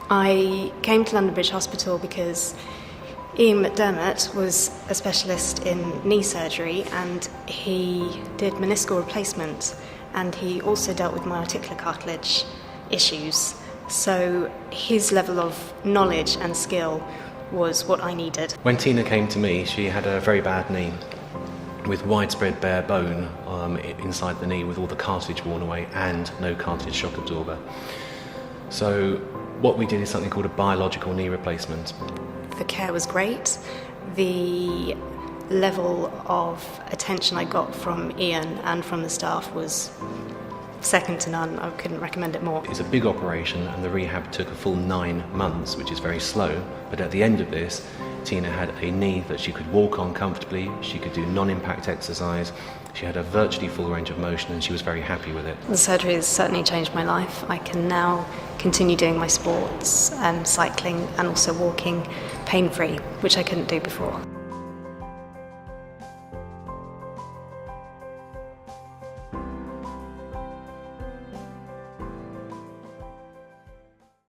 I came to London Bridge Hospital because Ian McDermott was a specialist in knee surgery, and he did meniscal replacement, and he also dealt with my articular cartilage issues. So his level of knowledge and skill was what I needed. When Tina came to me, she had a very bad knee with widespread bare bone inside the knee, with all the cartilage worn away and no cartilage shock absorber. So what we did is something called a biological knee replacement. The care was great. The level of attention I got from Ian and from the staff was second to none. I couldn't recommend it more. It's a big operation, and the rehab took a full 9 months, which is very slow. But at the end of this, Tina had a knee that she could walk on comfortably, she could do non-impact exercise, she had a virtually full range of motion, and she was very happy with it. The surgery has certainly changed my life. I can now continue doing my sports, cycling and also walking pain-free, which I couldn't do before.